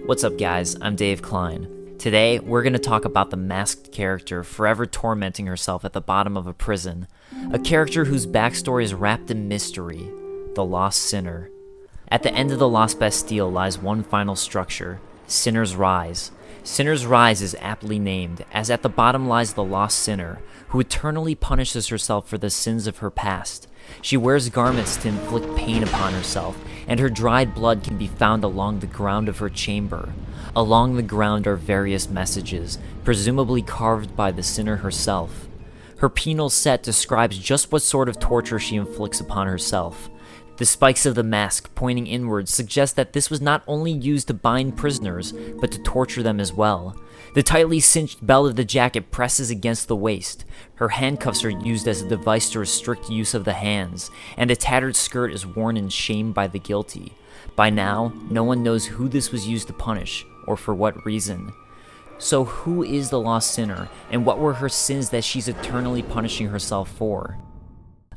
What's up guys, I'm Dave Klein. Today, we're going to talk about the masked character forever tormenting herself at the bottom of a prison. A character whose backstory is wrapped in mystery, the Lost Sinner. At the end of the Lost Bastille lies one final structure, Sinner's Rise. Sinner's Rise is aptly named, as at the bottom lies the Lost Sinner, who eternally punishes herself for the sins of her past. She wears garments to inflict pain upon herself, and her dried blood can be found along the ground of her chamber. Along the ground are various messages, presumably carved by the sinner herself. Her penal set describes just what sort of torture she inflicts upon herself. The spikes of the mask, pointing inwards, suggest that this was not only used to bind prisoners, but to torture them as well. The tightly cinched belt of the jacket presses against the waist. Her handcuffs are used as a device to restrict use of the hands, and a tattered skirt is worn in shame by the guilty. By now, no one knows who this was used to punish, or for what reason. So who is the Lost Sinner, and what were her sins that she's eternally punishing herself for?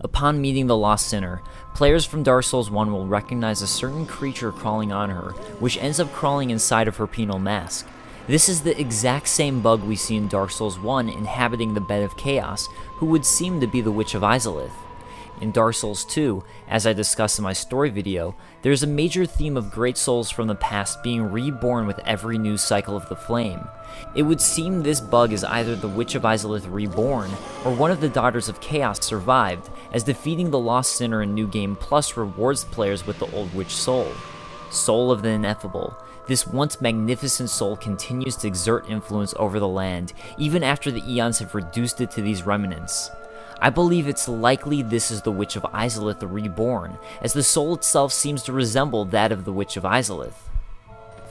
Upon meeting the Lost Sinner, players from Dark Souls 1 will recognize a certain creature crawling on her, which ends up crawling inside of her penal mask. This is the exact same bug we see in Dark Souls 1 inhabiting the Bed of Chaos, who would seem to be the Witch of Izalith. In Dark Souls 2, as I discussed in my story video, there's a major theme of great souls from the past being reborn with every new cycle of the flame. It would seem this bug is either the Witch of Izalith reborn, or one of the Daughters of Chaos survived, as defeating the Lost Sinner in New Game Plus rewards players with the Old Witch Soul. Soul of the Ineffable. This once magnificent soul continues to exert influence over the land, even after the eons have reduced it to these remnants. I believe it's likely this is the Witch of Izalith reborn, as the soul itself seems to resemble that of the Witch of Izalith.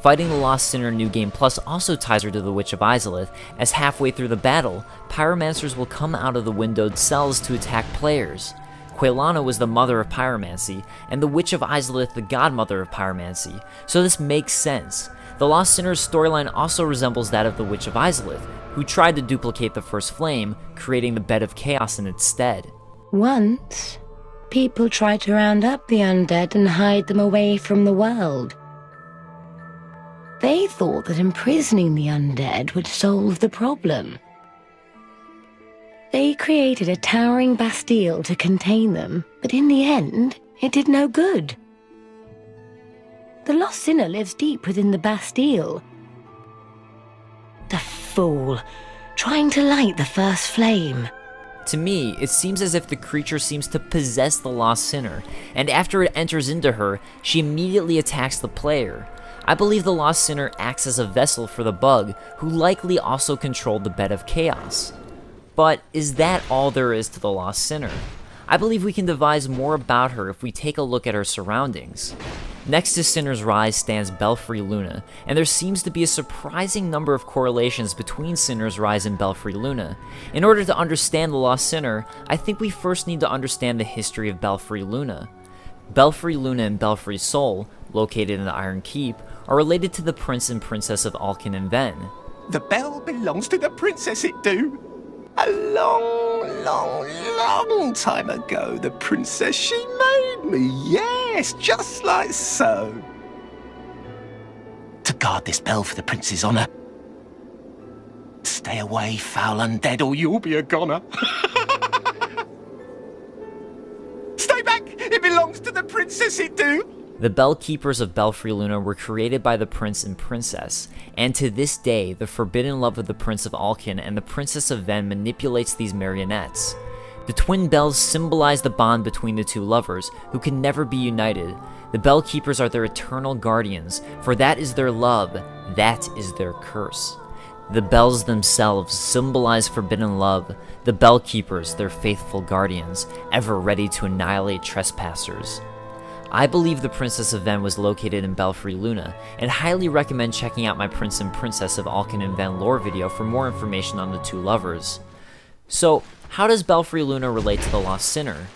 Fighting the Lost Sinner in New Game Plus also ties her to the Witch of Izalith, as halfway through the battle, pyromancers will come out of the windowed cells to attack players. Quelana was the mother of pyromancy, and the Witch of Izalith the godmother of pyromancy, so this makes sense. The Lost Sinner's storyline also resembles that of the Witch of Izalith, who tried to duplicate the First Flame, creating the Bed of Chaos in its stead. Once, people tried to round up the undead and hide them away from the world. They thought that imprisoning the undead would solve the problem. They created a towering Bastille to contain them, but in the end, it did no good. The Lost Sinner lives deep within the Bastille. The fool, trying to light the first flame. To me, it seems as if the creature seems to possess the Lost Sinner, and after it enters into her, she immediately attacks the player. I believe the Lost Sinner acts as a vessel for the bug, who likely also controlled the Bed of Chaos. But is that all there is to the Lost Sinner? I believe we can devise more about her if we take a look at her surroundings. Next to Sinner's Rise stands Belfry Luna, and there seems to be a surprising number of correlations between Sinner's Rise and Belfry Luna. In order to understand the Lost Sinner, I think we first need to understand the history of Belfry Luna. Belfry Luna and Belfry Soul, located in the Iron Keep, are related to the Prince and Princess of Alkin and Ven. The bell belongs to the princess, it do. A long time ago, the princess, she made me, yes, just like so. To guard this bell for the prince's honour. Stay away, foul undead, or you'll be a goner. Stay back, it belongs to the princess, it do. The Bell Keepers of Belfry Luna were created by the Prince and Princess, and to this day, the forbidden love of the Prince of Alkin and the Princess of Ven manipulates these marionettes. The twin bells symbolize the bond between the two lovers, who can never be united. The Bell Keepers are their eternal guardians, for that is their love, that is their curse. The bells themselves symbolize forbidden love, the Bell Keepers their faithful guardians, ever ready to annihilate trespassers. I believe the Princess of Ven was located in Belfry Luna, and highly recommend checking out my Prince and Princess of Alkin and Ven lore video for more information on the two lovers. So, how does Belfry Luna relate to the Lost Sinner?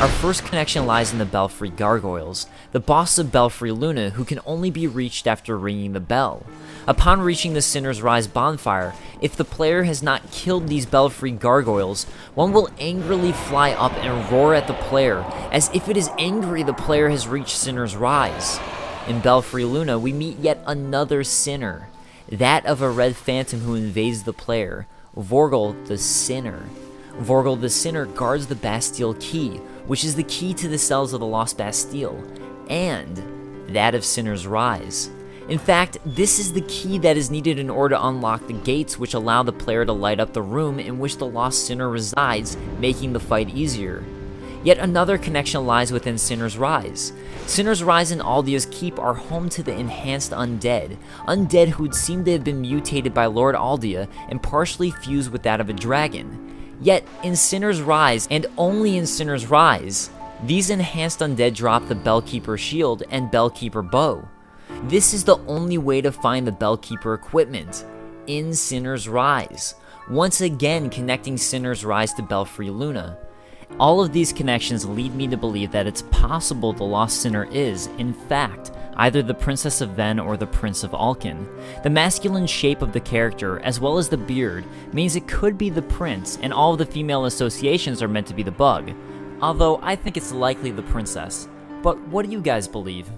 Our first connection lies in the Belfry Gargoyles, the boss of Belfry Luna who can only be reached after ringing the bell. Upon reaching the Sinner's Rise bonfire, if the player has not killed these Belfry Gargoyles, one will angrily fly up and roar at the player, as if it is angry the player has reached Sinner's Rise. In Belfry Luna, we meet yet another sinner, that of a red phantom who invades the player, Vorgel the Sinner. Vorgel the Sinner guards the Bastille key, which is the key to the cells of the Lost Bastille, and that of Sinner's Rise. In fact, this is the key that is needed in order to unlock the gates which allow the player to light up the room in which the Lost Sinner resides, making the fight easier. Yet another connection lies within Sinner's Rise. Sinner's Rise and Aldia's Keep are home to the enhanced undead, undead who would seem to have been mutated by Lord Aldia and partially fused with that of a dragon. Yet, in Sinner's Rise, and only in Sinner's Rise, these enhanced undead drop the Bellkeeper Shield and Bellkeeper Bow. This is the only way to find the Bellkeeper equipment, in Sinner's Rise, once again connecting Sinner's Rise to Belfry Luna. All of these connections lead me to believe that it's possible the Lost Sinner is, in fact, either the Princess of Ven or the Prince of Alkin. The masculine shape of the character, as well as the beard, means it could be the prince, and all of the female associations are meant to be the bug. Although, I think it's likely the princess. But what do you guys believe?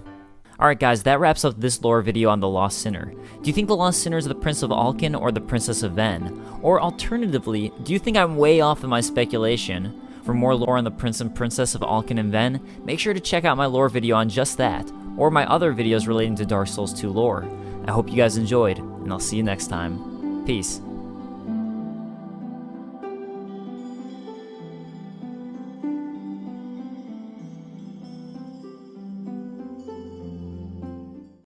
Alright guys, that wraps up this lore video on the Lost Sinner. Do you think the Lost Sinner is the Prince of Alkin or the Princess of Ven? Or alternatively, do you think I'm way off in my speculation? For more lore on the Prince and Princess of Alkin and Ven, make sure to check out my lore video on just that, or my other videos relating to Dark Souls 2 lore. I hope you guys enjoyed, and I'll see you next time. Peace.